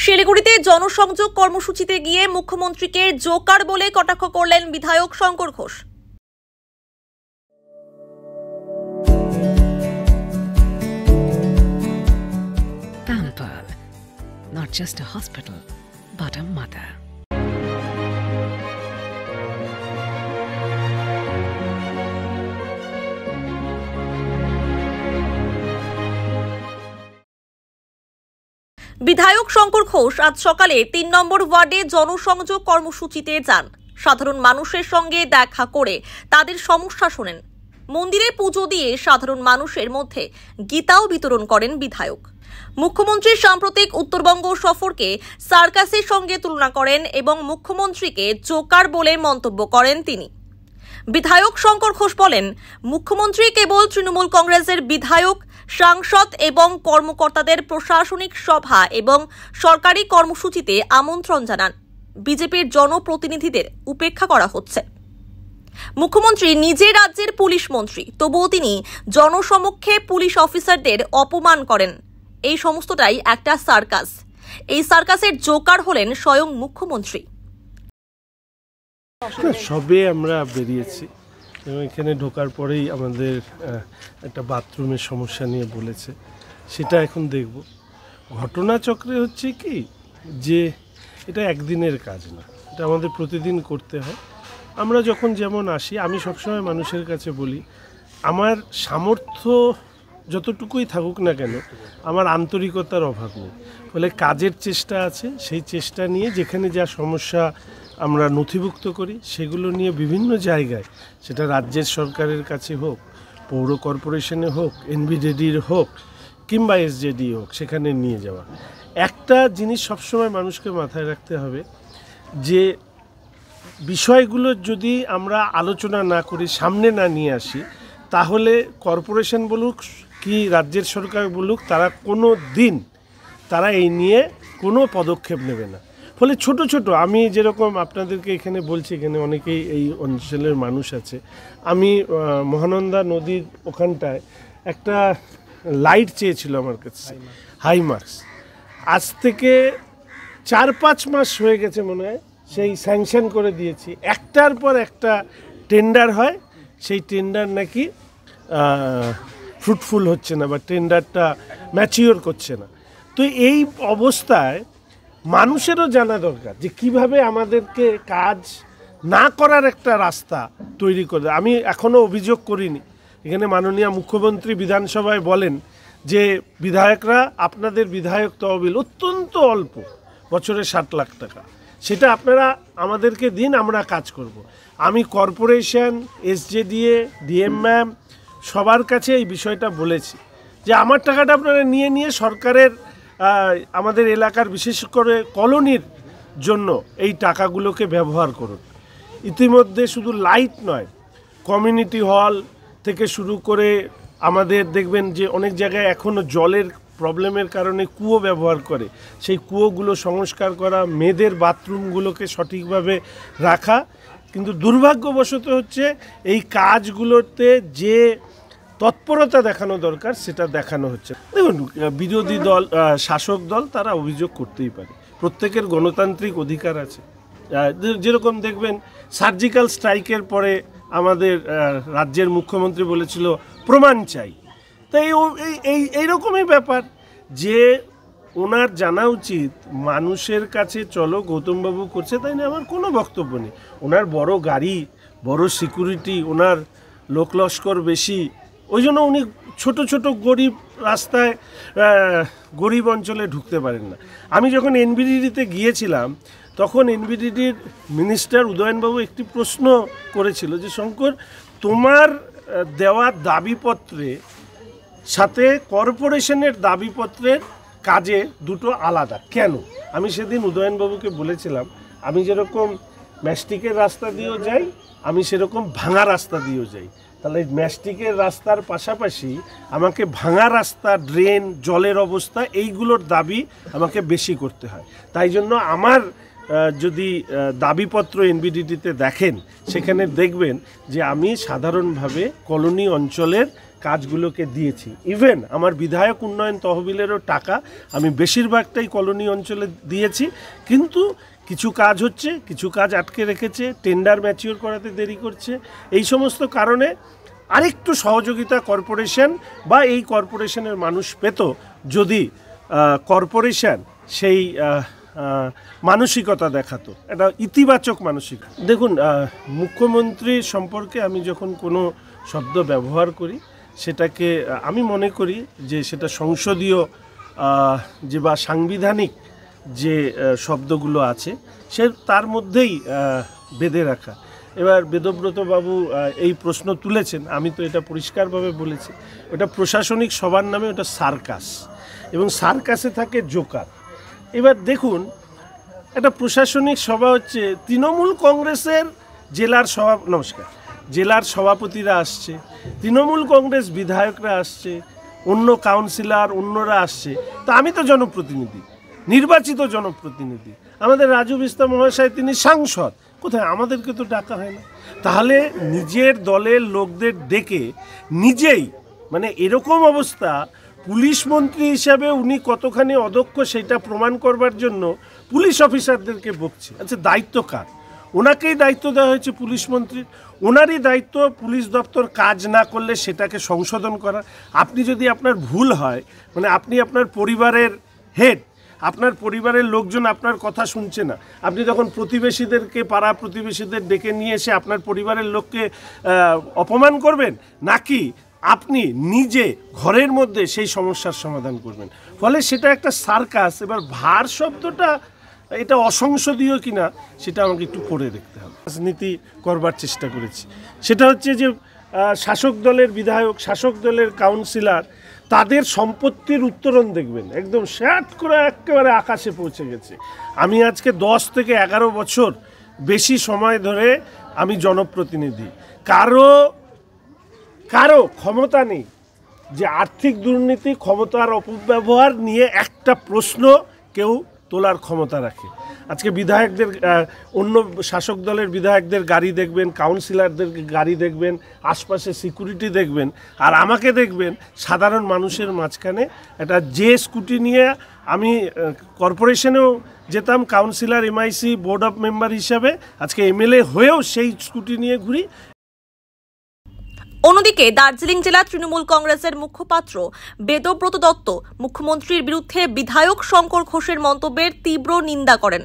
শিলিগুড়িতে জনসংযোগ কর্মসূচিতে গিয়ে মুখ্যমন্ত্রীকে জোকার বলে কটাক্ষ করলেন বিধায়ক Shankar Ghosh. Pampered, not just a hospital, but a mother. বিধায়ক শঙ্কর ঘোষ আজ সকালে ৩ নম্বর ওয়ার্ডে জনসংযোগ কর্মসূচিতে যান। সাধারণ মানুষের সঙ্গে দেখা করে তাদের সমস্যা শোনেন। মন্দিরে পুজো দিয়ে সাধারণ মানুষের মধ্যে গীতাও বিতরণ করেন বিধায়ক। মুখ্যমন্ত্রীর সাম্প্রতিক উত্তরবঙ্গ সফরকে সার্কাসের সঙ্গে তুলনা করেন এবং মুখ্যমন্ত্রীকে জোকার বলে মন্তব্য করেন তিনি। বিধায়ক শঙ্কর ঘোষ বলেন, মুখ্যমন্ত্রী কেবল তৃণমূল কংগ্রেসের বিধায়ক, সাংসদ এবং কর্মকর্তাদের প্রশাসনিক সভা এবং সরকারি কর্মসূচিতে আমন্ত্রণ জানান। বিজেপির জনপ্রতিনিধিদের উপেক্ষা করা হচ্ছে। মুখ্যমন্ত্রী নিজে রাজ্যের পুলিশ মন্ত্রী, তবুও তিনি জনসমক্ষে পুলিশ অফিসারদের অপমান করেন। এই সমস্তটাই একটা সার্কাস। এই সার্কাসের জোকার হলেন স্বয়ং মুখ্যমন্ত্রী। সবে আমরা বেরিয়েছি এবং এখানে ঢোকার পরেই আমাদের একটা বাথরুমের সমস্যা নিয়ে বলেছে, সেটা এখন দেখব। ঘটনাচক্রে হচ্ছে কি যে এটা একদিনের কাজ না, এটা আমাদের প্রতিদিন করতে হয়। আমরা যখন যেমন আসি, আমি সবসময় মানুষের কাছে বলি, আমার সামর্থ্য যতটুকুই থাকুক না কেন, আমার আন্তরিকতার অভাব নেই। ফলে কাজের চেষ্টা আছে, সেই চেষ্টা নিয়ে যেখানে যা সমস্যা আমরা নথিভুক্ত করি সেগুলো নিয়ে বিভিন্ন জায়গায়, সেটা রাজ্যের সরকারের কাছে হোক, পৌর কর্পোরেশনে হোক, এনবিডিডির হোক কিংবা এসজেডি হোক, সেখানে নিয়ে যাওয়া। একটা জিনিস সবসময় মানুষকে মাথায় রাখতে হবে যে বিষয়গুলো যদি আমরা আলোচনা না করি, সামনে না নিয়ে আসি, তাহলে কর্পোরেশন বলুক কি রাজ্যের সরকার বলুক, তারা কোনো দিন তারা এই নিয়ে কোনো পদক্ষেপ নেবে না। ফলে ছোট ছোট, আমি যেরকম আপনাদেরকে এখানে বলছি, এখানে অনেকেই এই অঞ্চলের মানুষ আছে। আমি মহানন্দা নদীর ওখানটায় একটা লাইট চেয়েছিল আমার কাছে, হাইমার্কস। আজ থেকে 4-5 মাস হয়ে গেছে মনে হয়, সেই স্যাংশন করে দিয়েছি। একটার পর একটা টেন্ডার হয়, সেই টেন্ডার নাকি ফ্রুটফুল হচ্ছে না বা টেন্ডারটা ম্যাচিওর করছে না। তো এই অবস্থায় মানুষেরও জানা দরকার যে কিভাবে আমাদেরকে কাজ না করার একটা রাস্তা তৈরি করে। আমি এখনও অভিযোগ করিনি, এখানে মাননীয় মুখ্যমন্ত্রী বিধানসভায় বলেন যে বিধায়করা, আপনাদের বিধায়ক তহবিল অত্যন্ত অল্প, বছরে 60 লাখ টাকা, সেটা আপনারা আমাদেরকে দিন, আমরা কাজ করব। আমি কর্পোরেশন, এসজেডিএ, ডিএম ম্যাম সবার কাছে এই বিষয়টা বলেছি যে আমার টাকাটা আপনারা নিয়ে নিয়ে সরকারের আমাদের এলাকার বিশেষ করে কলোনির জন্য এই টাকাগুলোকে ব্যবহার করুন। ইতিমধ্যে শুধু লাইট নয়, কমিউনিটি হল থেকে শুরু করে আমাদের দেখবেন যে অনেক জায়গায় এখনও জলের প্রবলেমের কারণে কুয়ো ব্যবহার করে, সেই কুয়োগুলো সংস্কার করা, মেয়েদের বাথরুমগুলোকে সঠিকভাবে রাখা। কিন্তু দুর্ভাগ্যবশত হচ্ছে এই কাজগুলোতে যে তৎপরতা দেখানো দরকার সেটা দেখানো হচ্ছে। দেখুন, বিরোধী দল, শাসক দল, তারা অভিযোগ করতেই পারে, প্রত্যেকের গণতান্ত্রিক অধিকার আছে। যেরকম দেখবেন সার্জিক্যাল স্ট্রাইকের পরে আমাদের রাজ্যের মুখ্যমন্ত্রী বলেছিল প্রমাণ চাই। তাই এইরকমই ব্যাপার যে ওনার জানা উচিত মানুষের কাছে চলো গৌতমবাবু করছে, তাই না আমার কোনো বক্তব্য নেই। ওনার বড় গাড়ি, বড় সিকিউরিটি, ওনার লোক লস্কর বেশি, ওই জন্য উনি ছোট ছোট গরিব রাস্তায়, গরিব অঞ্চলে ঢুকতে পারেন না। আমি যখন এনবিডিডিতে গিয়েছিলাম তখন এনবিডিডির মিনিস্টার উদয়নবাবু একটি প্রশ্ন করেছিল যে শঙ্কর, তোমার দেওয়া দাবিপত্রে সাথে কর্পোরেশনের দাবিপত্রের কাজে দুটো আলাদা কেন? আমি সেদিন উদয়নবাবুকে বলেছিলাম, আমি যেরকম ম্যাস্টিকের রাস্তা দিয়েও যাই, আমি সেরকম ভাঙা রাস্তা দিয়েও যাই। তাহলে ম্যাস্টিকের রাস্তার পাশাপাশি আমাকে ভাঙা রাস্তা, ড্রেন, জলের অবস্থা, এইগুলোর দাবি আমাকে বেশি করতে হয়। তাই জন্য আমার যদি দাবিপত্র এনবিডিডিতে দেখেন, সেখানে দেখবেন যে আমি সাধারণভাবে কলোনি অঞ্চলের কাজগুলোকে দিয়েছি। ইভেন আমার বিধায়ক উন্নয়ন তহবিলেরও টাকা আমি বেশিরভাগটাই কলোনি অঞ্চলে দিয়েছি, কিন্তু কিছু কাজ হচ্ছে, কিছু কাজ আটকে রেখেছে, টেন্ডার ম্যাচিওর করাতে দেরি করছে। এই সমস্ত কারণে আরেকটু সহযোগিতা কর্পোরেশন বা এই কর্পোরেশনের মানুষ পেত যদি কর্পোরেশন সেই মানসিকতা দেখাতো, একটা ইতিবাচক মানসিকতা। দেখুন, মুখ্যমন্ত্রী সম্পর্কে আমি যখন কোনো শব্দ ব্যবহার করি সেটাকে আমি মনে করি যে সেটা সংসদীয় যে বা সাংবিধানিক যে শব্দগুলো আছে সে তার মধ্যেই বেঁধে রাখা। এবার বেদব্রত বাবু এই প্রশ্ন তুলেছেন, আমি তো এটা পরিষ্কারভাবে বলেছি, ওটা প্রশাসনিক সবার নামে ওটা সার্কাস, এবং সার্কাসে থাকে জোকার। এবার দেখুন, একটা প্রশাসনিক সভা হচ্ছে, তৃণমূল কংগ্রেসের জেলার সভাপতিরা আসছে, তৃণমূল কংগ্রেস বিধায়করা আসছে, অন্য কাউন্সিলর অন্যরা আসছে, তা আমি তো জনপ্রতিনিধি, নির্বাচিত জনপ্রতিনিধি, আমাদের রাজু বিস্তা মহাশয় তিনি সাংসদ, কোথায় আমাদেরকে তো ডাকা হয় না। তাহলে নিজের দলের লোকদের ডেকে নিজেই, মানে এরকম অবস্থা, পুলিশ মন্ত্রী হিসাবে উনি কতখানি অদক্ষ সেটা প্রমাণ করবার জন্য পুলিশ অফিসারদেরকে বকছে। আচ্ছা, দায়িত্ব কার? ওনাকেই দায়িত্ব দেওয়া হয়েছে পুলিশ মন্ত্রীর, ওনারই দায়িত্ব পুলিশ দপ্তর কাজ না করলে সেটাকে সংশোধন করা। আপনি যদি আপনার ভুল হয়, মানে আপনি আপনার পরিবারের হেড, আপনার পরিবারের লোকজন আপনার কথা শুনছে না, আপনি তখন প্রতিবেশীদেরকে, পাড়া প্রতিবেশীদের ডেকে নিয়ে এসে আপনার পরিবারের লোককে অপমান করবেন, নাকি আপনি নিজে ঘরের মধ্যে সেই সমস্যার সমাধান করবেন? ফলে সেটা একটা সার্কাস। এবার ভার শব্দটা এটা অসংসদীয় কিনা সেটা আমাকে একটু পড়ে দেখতে হবে। রাজনীতি করবার চেষ্টা করেছি, সেটা হচ্ছে যে শাসক দলের বিধায়ক, শাসক দলের কাউন্সিলর, তাদের সম্পত্তির উত্তরণ দেখবেন একদম শ্যাট করে একেবারে আকাশে পৌঁছে গেছে। আমি আজকে 10 থেকে 11 বছর বেশি সময় ধরে আমি জনপ্রতিনিধি, কারো ক্ষমতা নেই যে আর্থিক দুর্নীতি, ক্ষমতার অপব্যবহার নিয়ে একটা প্রশ্ন কেউ তোলার ক্ষমতা রাখে। আজকে বিধায়কদের, অন্য শাসক দলের বিধায়কদের গাড়ি দেখবেন, কাউন্সিলরদের গাড়ি দেখবেন, আশপাশে সিকিউরিটি দেখবেন, আর আমাকে দেখবেন সাধারণ মানুষের মাঝখানে একটা যে স্কুটি নিয়ে আমি কর্পোরেশনেও যেতাম councillor, MIC, board of member হিসাবে, আজকে এমএলএ হয়েও সেই স্কুটি নিয়ে ঘুরি। অন্যদিকে দার্জিলিং জেলা তৃণমূল কংগ্রেসের মুখপাত্র বেদব্রত দত্ত মুখ্যমন্ত্রীর বিরুদ্ধে বিধায়ক শঙ্কর ঘোষের মন্তব্যের তীব্র নিন্দা করেন।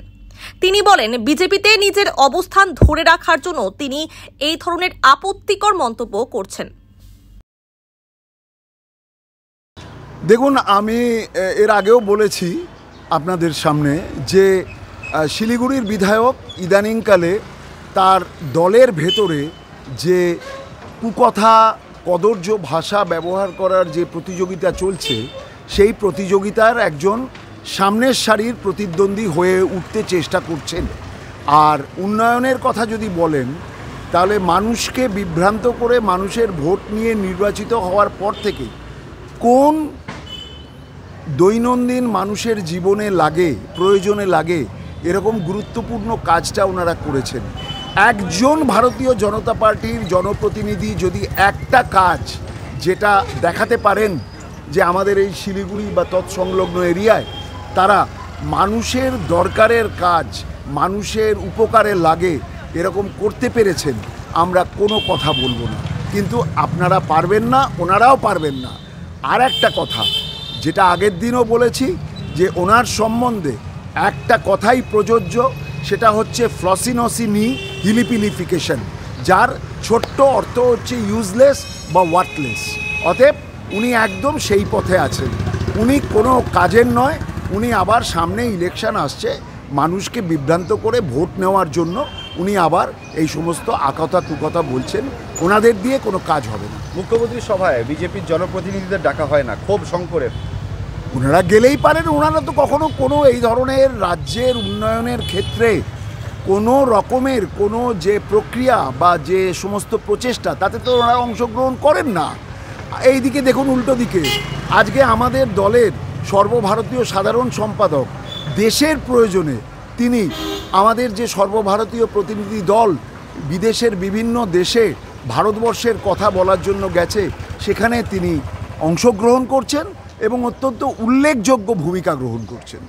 তিনি বলেন, বিজেপিতে নিজের অবস্থান ধরে রাখার জন্য তিনি এই ধরনের আপত্তিকর মন্তব্য করছেন। দেখুন, আমি এর আগেও বলেছি আপনাদের সামনে যে শিলিগুড়ির বিধায়ক ইদানিংকালে তার দলের ভেতরে যে কুকথা, কদর্য ভাষা ব্যবহার করার যে প্রতিযোগিতা চলছে, সেই প্রতিযোগিতার একজন সামনের সারির প্রতিদ্বন্দ্বী হয়ে উঠতে চেষ্টা করছেন। আর উন্নয়নের কথা যদি বলেন, তাহলে মানুষকে বিভ্রান্ত করে মানুষের ভোট নিয়ে নির্বাচিত হওয়ার পর থেকে কোন দৈনন্দিন মানুষের জীবনে লাগে, প্রয়োজনে লাগে, এরকম গুরুত্বপূর্ণ কাজটা ওনারা করেছেন। একজন ভারতীয় জনতা পার্টির জনপ্রতিনিধি যদি একটা কাজ যেটা দেখাতে পারেন যে আমাদের এই শিলিগুড়ি বা তৎসংলগ্ন এরিয়ায় তারা মানুষের দরকারের কাজ, মানুষের উপকারে লাগে, এরকম করতে পেরেছেন, আমরা কোনো কথা বলবো না। কিন্তু আপনারা পারবেন না, ওনারাও পারবেন না। আর একটা কথা যেটা আগের দিনও বলেছি, যে ওনার সম্বন্ধে একটা কথাই প্রযোজ্য, সেটা হচ্ছে ফ্লসিনসিনি হিলিপিলিফিকেশন, যার ছোট্ট অর্থ হচ্ছে ইউজলেস বা ওয়ার্থলেস। অতএব উনি একদম সেই পথে আছেন, উনি কোনো কাজের নয়। উনি আবার সামনে ইলেকশন আসছে, মানুষকে বিভ্রান্ত করে ভোট নেওয়ার জন্য উনি আবার এই সমস্ত আকথা কুকথা বলছেন। ওনাদের দিয়ে কোনো কাজ হবে না। মুখ্যমন্ত্রীর সভায় বিজেপির জনপ্রতিনিধিদের ডাকা হয় না, ক্ষোভ শঙ্করের। ওনারা গেলেই পারেন, ওনারা তো কখনো কোনো এই ধরনের রাজ্যের উন্নয়নের ক্ষেত্রে কোনো রকমের কোনো যে প্রক্রিয়া বা যে সমস্ত প্রচেষ্টা, তাতে তো ওনারা অংশগ্রহণ করেন না। এই দিকে দেখুন, উল্টো দিকে আজকে আমাদের দলের সর্বভারতীয় সাধারণ সম্পাদক দেশের প্রয়োজনে তিনি আমাদের যে সর্বভারতীয় প্রতিনিধি দল বিদেশের বিভিন্ন দেশে ভারতবর্ষের কথা বলার জন্য গেছে, সেখানে তিনি অংশগ্রহণ করছেন এবং অত্যন্ত উল্লেখযোগ্য ভূমিকা গ্রহণ করছেন।